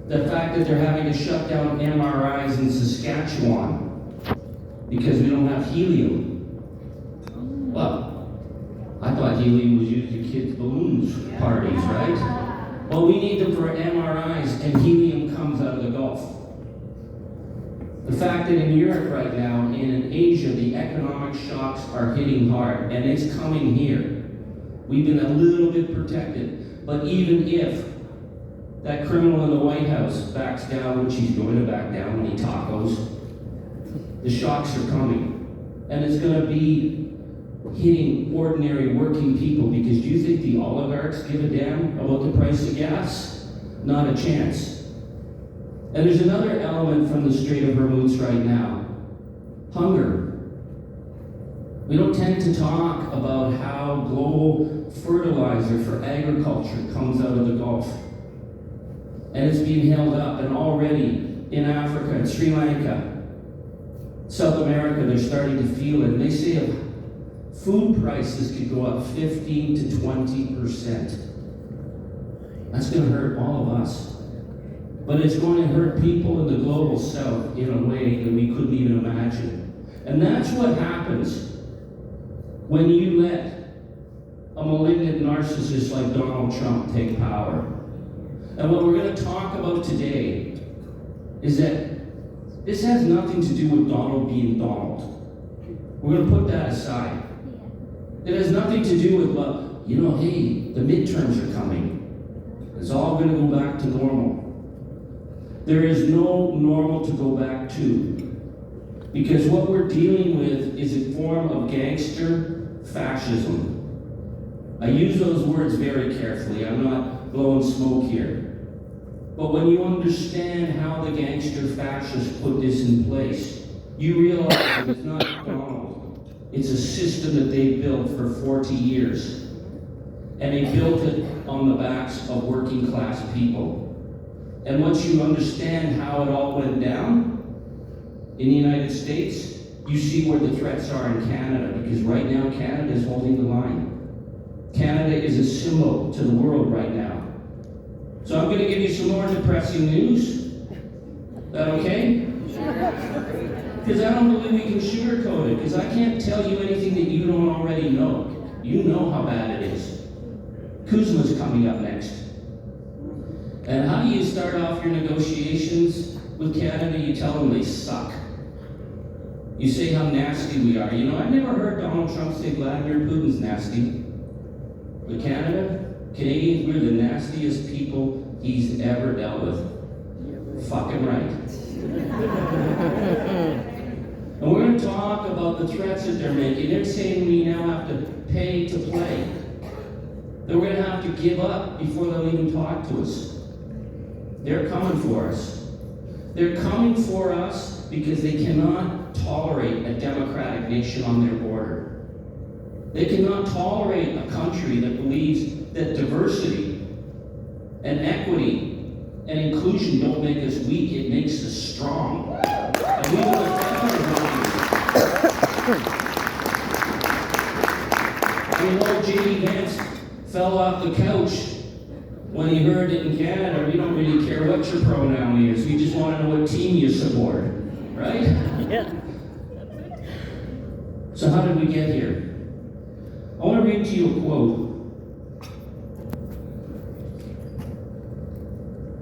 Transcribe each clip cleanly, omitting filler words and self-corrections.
The fact that they're having to shut down MRIs in Saskatchewan because we don't have helium. Well, I thought helium was used in kids' balloons parties, right? Well, we need them for MRIs, and helium comes out of the Gulf. The fact that in Europe right now, and in Asia, the economic shocks are hitting hard, and it's coming here. We've been a little bit protected, but even if that criminal in the White House backs down, which he's going to back down when he tacos, the shocks are coming. And it's going to be hitting ordinary working people, because do you think the oligarchs give a damn about the price of gas? Not a chance. And there's another element from the Strait of Hormuz right now. Hunger. We don't tend to talk about how global fertilizer for agriculture comes out of the Gulf. And it's being held up, and already in Africa, in Sri Lanka, South America, they're starting to feel it. And they say food prices could go up 15 to 20%. That's going to hurt all of us. But it's going to hurt people in the global south in a way that we couldn't even imagine. And that's what happens when you let a malignant narcissist like Donald Trump take power. And what we're going to talk about today is that this has nothing to do with Donald being Donald. We're going to put that aside. It has nothing to do with, well, hey, the midterms are coming. It's all going to go back to normal. There is no normal to go back to. Because what we're dealing with is a form of gangster fascism. I use those words very carefully. I'm not blowing smoke here. But when you understand how the gangster fascists put this in place, you realize that it's not Donald. It's a system that they built for 40 years. And they built it on the backs of working class people. And once you understand how it all went down in the United States, you see where the threats are in Canada, because right now Canada is holding the line. Canada is a symbol to the world right now. So I'm going to give you some more depressing news. Is that okay? Because I don't believe we can sugarcoat it, because I can't tell you anything that you don't already know. You know how bad it is. Kuzma's coming up next. And how do you start off your negotiations with Canada? You tell them they suck. You say how nasty we are. I've never heard Donald Trump say Vladimir Putin's nasty. But Canadians, we're the nastiest people he's ever dealt with. Fucking right. And we're going to talk about the threats that they're making. They're saying we now have to pay to play. That we're going to have to give up before they'll even talk to us. They're coming for us. They're coming for us because they cannot tolerate a democratic nation on their border. They cannot tolerate a country that believes that diversity and equity and inclusion don't make us weak, it makes us strong. And we will defend our values. J.D. Vance fell off the couch when he heard that in Canada, we don't really care what your pronoun is. We just want to know what team you support, right? Yeah. So how did we get here? I want to read to you a quote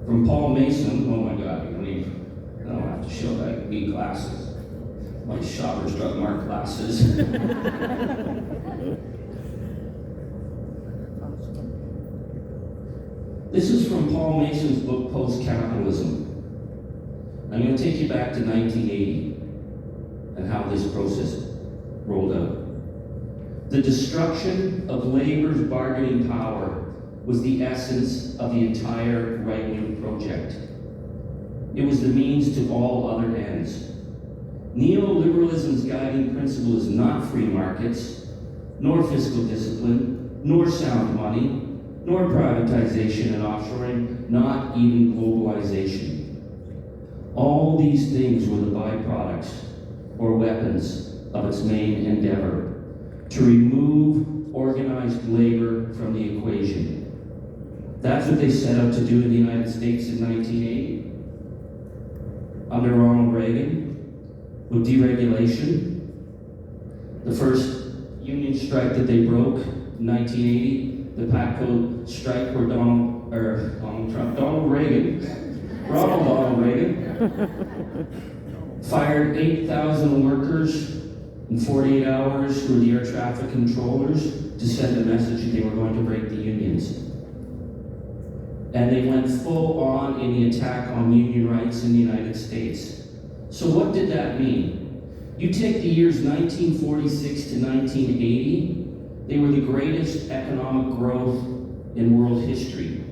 from Paul Mason. Oh my God, I don't have to show that. I need glasses. My Shoppers Drug Mart glasses. This is from Paul Mason's book, Post-Capitalism. I'm going to take you back to 1980 and how this process rolled out. The destruction of labor's bargaining power was the essence of the entire right-wing project. It was the means to all other ends. Neoliberalism's guiding principle is not free markets, nor fiscal discipline, nor sound money, nor privatization and offshoring, not even globalization. All these things were the byproducts or weapons of its main endeavor, to remove organized labor from the equation. That's what they set out to do in the United States in 1980 under Ronald Reagan with deregulation. The first union strike that they broke in 1980, the PATCO strike where Donald Reagan fired 8,000 workers in 48 hours who were the air traffic controllers to send a message that they were going to break the unions. And they went full on in the attack on union rights in the United States. So what did that mean? You take the years 1946 to 1980, they were the greatest economic growth in world history.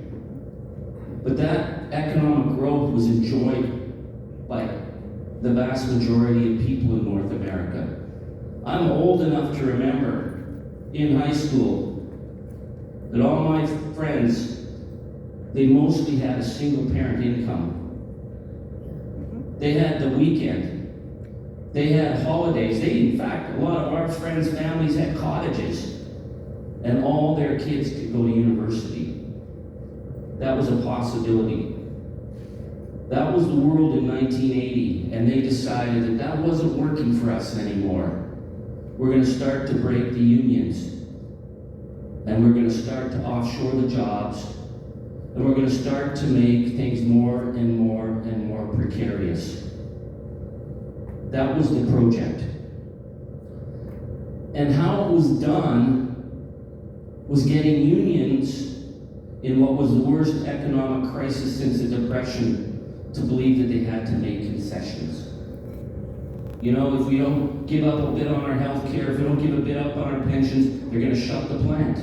But that economic growth was enjoyed by the vast majority of people in North America. I'm old enough to remember in high school that all my friends, they mostly had a single parent income. They had the weekend. They had holidays. In fact, a lot of our friends' families had cottages, and all their kids could go to university. That was a possibility. That was the world in 1980, and they decided that that wasn't working for us anymore. We're going to start to break the unions, and we're going to start to offshore the jobs, and we're going to start to make things more and more and more precarious. That was the project. And how it was done was getting unions in what was the worst economic crisis since the Depression to believe that they had to make concessions. You know, if we don't give up a bit on our health care, if we don't give a bit up on our pensions, they're going to shut the plant.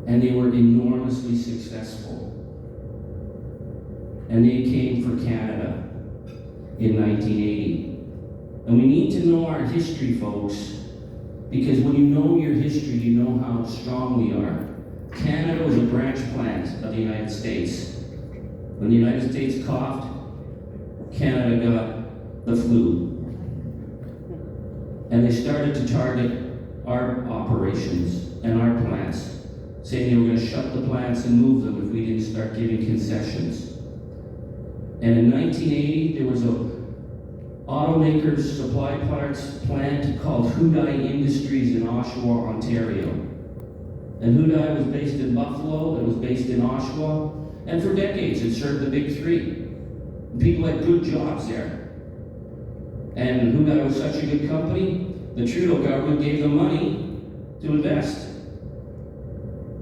And they were enormously successful. And they came for Canada in 1980. And we need to know our history, folks, because when you know your history, you know how strong we are. Canada was a branch plant of the United States. When the United States coughed, Canada got the flu. And they started to target our operations and our plants, saying they were going to shut the plants and move them if we didn't start giving concessions. And in 1980, there was a automaker's supply parts plant called Hudai Industries in Oshawa, Ontario. And Hudai was based in Buffalo, it was based in Oshawa, and for decades it served the big three. And people had good jobs there. And Hudai was such a good company, the Trudeau government gave them money to invest.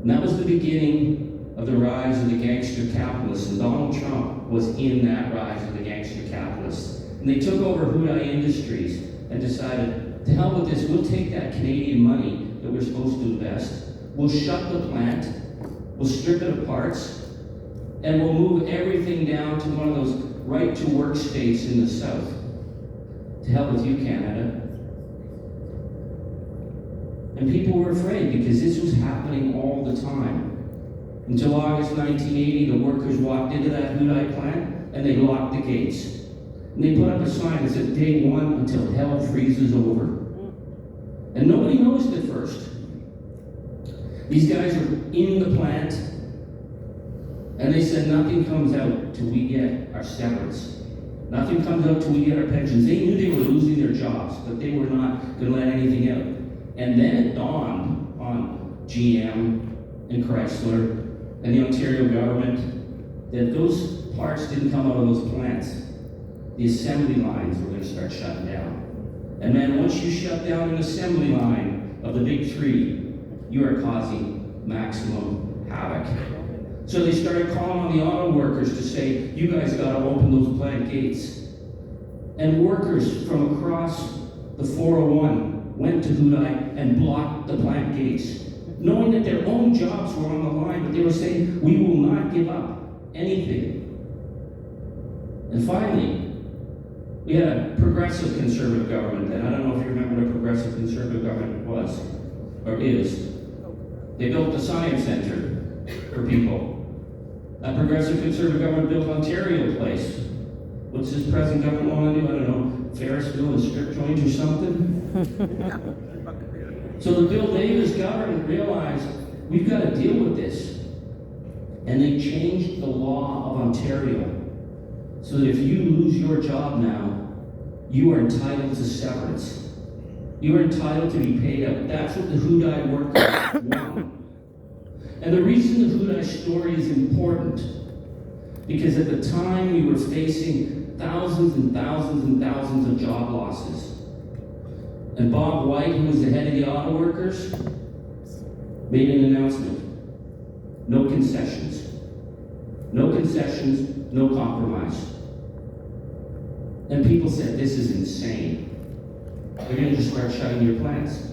And that was the beginning of the rise of the gangster capitalists, and Donald Trump was in that rise of the gangster capitalists. And they took over Hudai Industries and decided, to hell with this, we'll take that Canadian money that we're supposed to invest, we'll shut the plant, we'll strip it of parts, and we'll move everything down to one of those right-to-work states in the South. To hell with you, Canada. And people were afraid because this was happening all the time. Until August 1980, the workers walked into that Hudai plant and they locked the gates. And they put up a sign that said, day one until hell freezes over. And nobody noticed at first. These guys were in the plant, and they said nothing comes out till we get our severance. Nothing comes out till we get our pensions. They knew they were losing their jobs, but they were not going to let anything out. And then it dawned on GM and Chrysler and the Ontario government that those parts didn't come out of those plants. The assembly lines were going to start shutting down. And then once you shut down an assembly line of the big three, you are causing maximum havoc. So they started calling on the auto workers to say, you guys got to open those plant gates. And workers from across the 401 went to Hudai and blocked the plant gates, knowing that their own jobs were on the line, but they were saying, we will not give up anything. And finally, we had a progressive conservative government then. I don't know if you remember what a progressive conservative government was, or is. They built the Science Center for people. That progressive conservative government built Ontario Place. What's this present government want to do? I don't know, Ferrisville, a strip joint or something? So the Bill Davis government realized, we've got to deal with this. And they changed the law of Ontario so that if you lose your job now, you are entitled to severance. You are entitled to be paid out. That's what the Hudai workers want. And the reason the Hudai story is important, because at the time we were facing thousands and thousands and thousands of job losses. And Bob White, who was the head of the auto workers, made an announcement. No concessions. No concessions, no compromise. And people said, this is insane. They're going to just start shutting your plants.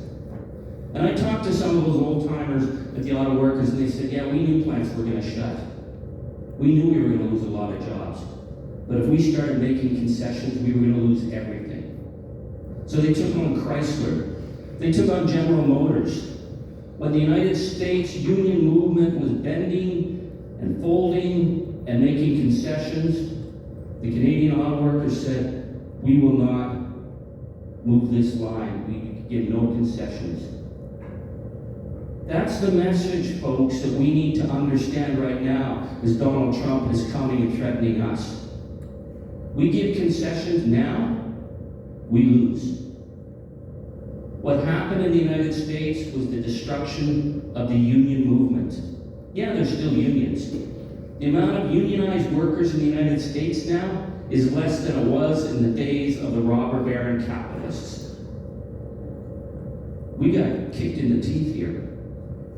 And I talked to some of those old timers at the auto workers, and they said, yeah, we knew plants were going to shut. We knew we were going to lose a lot of jobs. But if we started making concessions, we were going to lose everything. So they took on Chrysler. They took on General Motors. When the United States union movement was bending and folding and making concessions, the Canadian auto workers said, we will not move this line. We give no concessions. That's the message, folks, that we need to understand right now as Donald Trump is coming and threatening us. We give concessions now, we lose. What happened in the United States was the destruction of the union movement. Yeah, there's still unions. The amount of unionized workers in the United States now is less than it was in the days of the robber baron capitalists. We got kicked in the teeth here.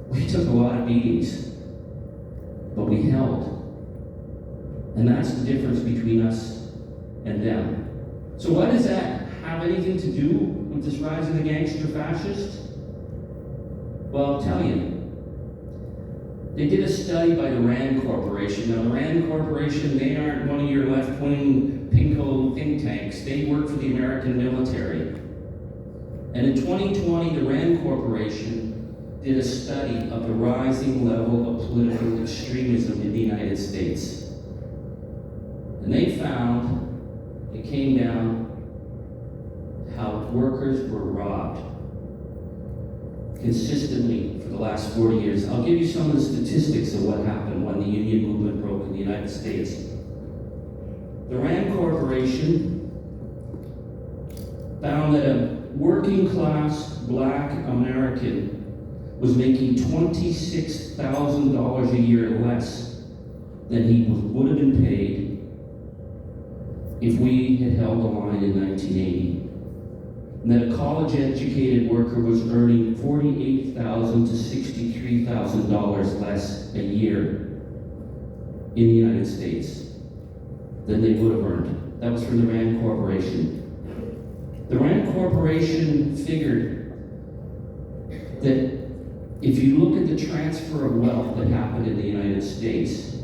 We took a lot of beatings, but we held. And that's the difference between us and them. So what does that have anything to do with this rise of the gangster fascists? Well, I'll tell you. They did a study by the RAND Corporation. Now, the RAND Corporation, they aren't one of your left-wing pinko think tanks. They work for the American military. And in 2020, the RAND Corporation did a study of the rising level of political extremism in the United States. And they found it came down to how workers were robbed consistently for the last 40 years. I'll give you some of the statistics of what happened when the union movement broke in the United States. The RAND Corporation found that a working class black American was making $26,000 a year less than he would have been paid if we had held the line in 1980. And that a college-educated worker was earning $48,000 to $63,000 less a year in the United States than they would have earned. That was from the RAND Corporation. The RAND Corporation figured that if you look at the transfer of wealth that happened in the United States,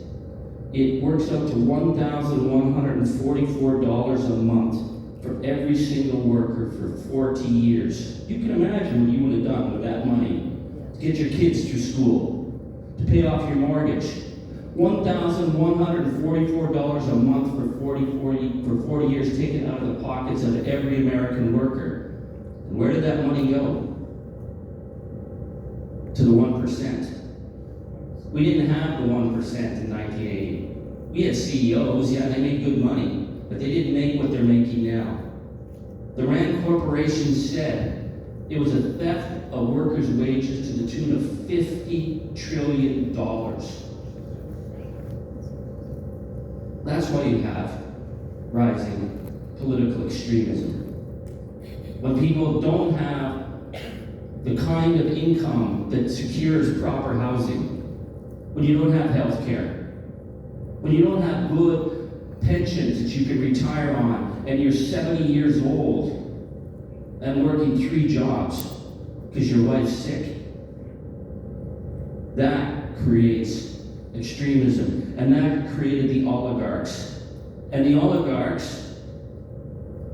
it works out to $1,144 a month for every single worker for 40 years. You can imagine what you would have done with that money to get your kids through school, to pay off your mortgage. $1,144 a month for 40 years taken out of the pockets of every American worker. And where did that money go? To the 1%. We didn't have the 1% in 1980. We had CEOs, yeah, they made good money, but they didn't make what they're making now. The RAND Corporation said it was a theft of workers' wages to the tune of $50 trillion. That's why you have rising political extremism. When people don't have the kind of income that secures proper housing, when you don't have health care, when you don't have good pensions that you can retire on, and you're 70 years old and working 3 jobs because your wife's sick, that creates extremism, and that created the oligarchs. And the oligarchs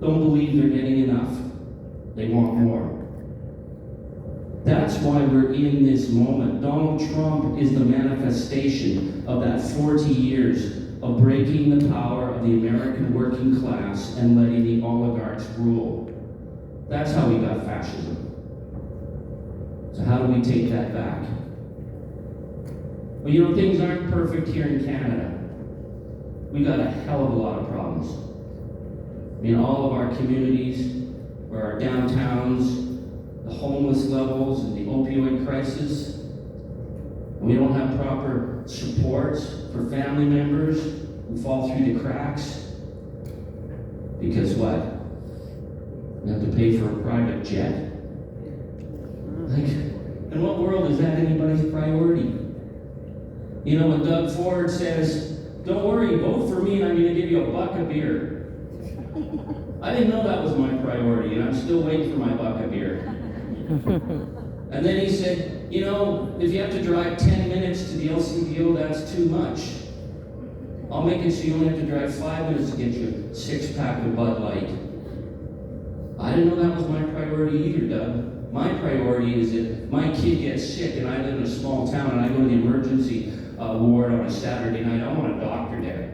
don't believe they're getting enough. They want more. That's why we're in this moment. Donald Trump is the manifestation of that 40 years of breaking the power of the American working class and letting the oligarchs rule. That's how we got fascism. So how do we take that back? Well, you know, things aren't perfect here in Canada. We got a hell of a lot of problems. In all of our communities, or our downtowns, the homeless levels and the opioid crisis. And we don't have proper supports for family members who fall through the cracks. Because what? We have to pay for a private jet? Like, in what world is that anybody's priority? You know, when Doug Ford says, don't worry, vote for me and I'm going to give you a buck of beer. I didn't know that was my priority, and I'm still waiting for my buck of beer. And then he said, you know, if you have to drive 10 minutes to the LCBO, that's too much. I'll make it so you only have to drive 5 minutes to get your 6-pack of Bud Light. I didn't know that was my priority either, Doug. My priority is that my kid gets sick and I live in a small town and I go to the emergency ward on a Saturday night. I want a doctor there.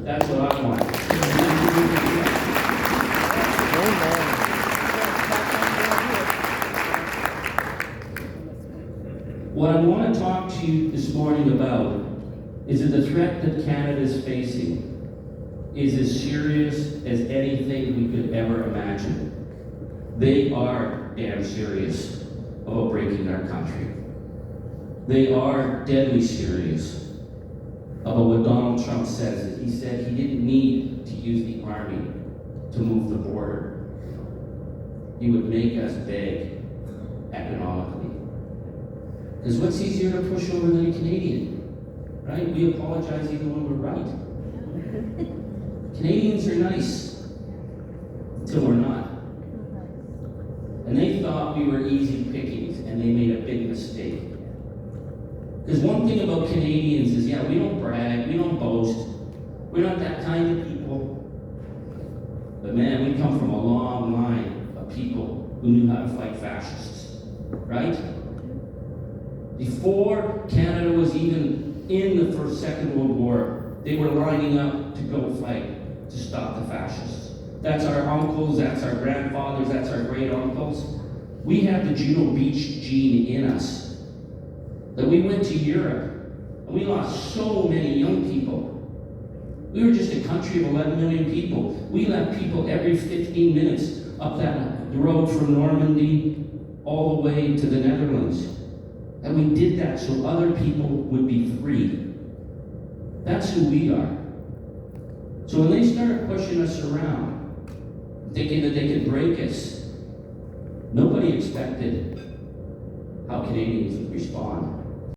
That's what I want. What I want to talk to you this morning about is that the threat that Canada is facing is as serious as anything we could ever imagine. They are damn serious about breaking our country. They are deadly serious about what Donald Trump says. He said he didn't need to use the army to move the border. He would make us beg economically. Because what's easier to push over than a Canadian? Right? We apologize even when we're right. Canadians are nice until we're not. And they thought we were easy pickings, and they made a big mistake. Because one thing about Canadians is, yeah, we don't brag, we don't boast, we're not that kind of people. But man, we come from a long line of people who knew how to fight fascists, right? Before Canada was even in the Second World War, they were lining up to go fight to stop the fascists. That's our uncles, that's our grandfathers, that's our great uncles. We have the Juno Beach gene in us. That we went to Europe and we lost so many young people. We were just a country of 11 million people. We left people every 15 minutes up the road from Normandy all the way to the Netherlands. And we did that so other people would be free. That's who we are. So when they started pushing us around, thinking that they could break us, nobody expected how Canadians would respond.